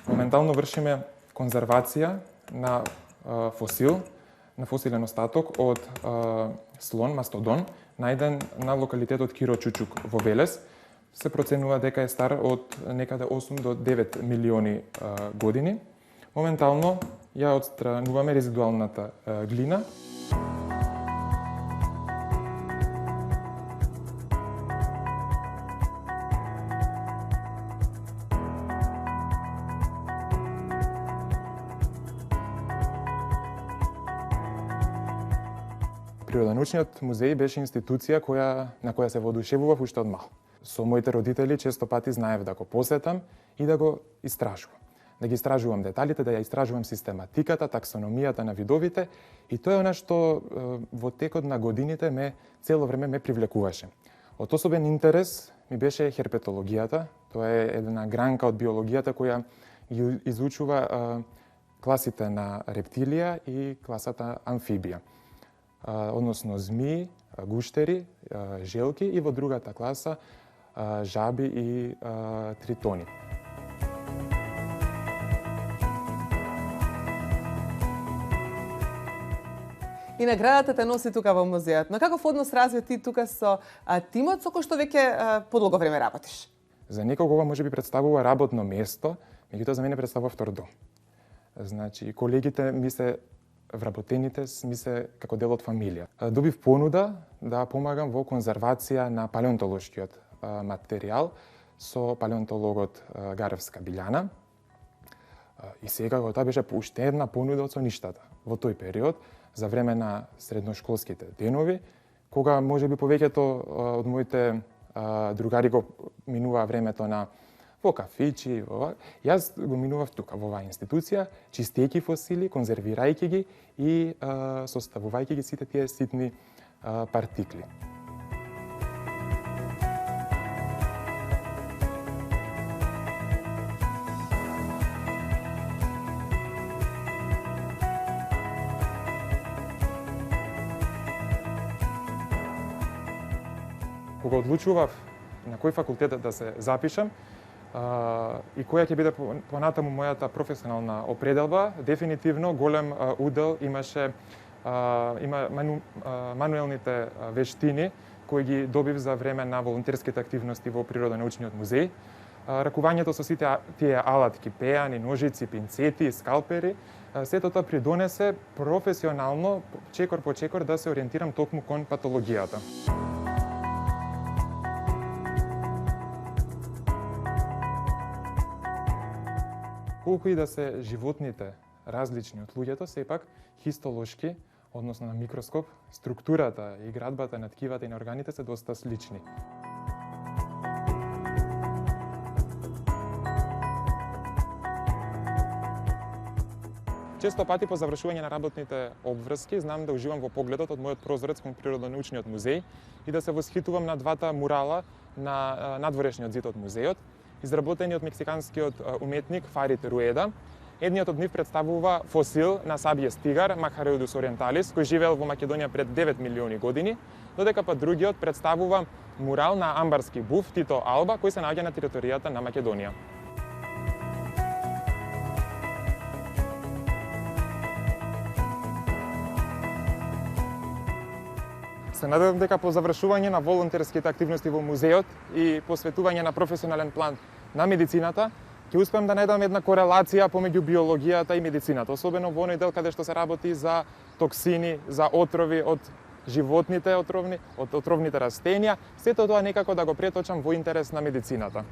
Моментално вршиме конзервација на фосилен остаток од слон, мастодон, најден на локалитетот Киро Чучук во Велес. Се проценува дека е стар од некаде 8 до 9 милиони години. Моментално ја отстрануваме резидуалната глина. Природонаучниот музеј беше институција на која се воодушевував уште од мал. Со моите родители често пати знаев да го посетам и да го истражувам. Да ги истражувам деталите, да ја истражувам систематиката, таксономијата на видовите, и тоа е она што во текот на годините цело време ме привлекуваше. Од особен интерес ми беше херпетологијата. Тоа е една гранка од биологијата која ги изучува класите на рептилија и класата амфибија. Односно змии, гуштери, желки, и во другата класа жаби и тритони. И наградата те носи тука во музеот. Но каков однос разви ти тука со тимот со кој што веќе подолго време работиш? За некого ова можеби представува работно место, меѓутоа за мене представува втор дом. Значи, колегите ми се вработените ми се како дел од фамилија. Добив понуда да помагам во конзервација на палеонтолошкиот материјал со палеонтологот Гаревска Билјана. И сега тоа беше уште една понуда од соништата во тој период, за време на средношколските денови, кога можеби повеќето од моите другари го минуваа времето во кафичи, јас го минував тука, во оваа институција, чистејќи фосили, конзервирајќи ги и составувајќи ги сите тие ситни партикли. Кога одлучував на кој факултет да се запишам, и која ќе биде понатаму мојата професионална определба, дефинитивно голем удел имаше мануелните вештини кои ги добив за време на волонтерските активности во Природонаучниот музеј. Ракувањето со сите тие алатки, пеани, ножици, пинцети, скалпери, сето тоа придонесе професионално, чекор по чекор, да се ориентирам токму кон патологијата. Колку и да се животните различни од луѓето, сепак хистолошки, односно на микроскоп, структурата и градбата на ткивата и на органите се доста слични. Често пати по завршување на работните обврски знам да уживам во погледот од мојот прозорец кон Природонаучниот музеј и да се восхитувам на двата мурала на надворешниот зид од музејот, изработени од мексиканскиот уметник Фарид Руеда. Едниот од нив представува фосил на сабиес тигар Махареудус ориенталис, кој живеел во Македонија пред 9 милиони години, додека па другиот представува мурал на амбарски буф Тито Алба, кој се наоѓа на територијата на Македонија. Се надевам дека по завршување на волонтерските активности во музеот и посветување на професионален план на медицината, ќе успеам да најдам една корелација помеѓу биологијата и медицината, особено во оној дел каде што се работи за токсини, за отрови од животните, од отровните растенија, сето тоа некако да го преточам во интерес на медицината.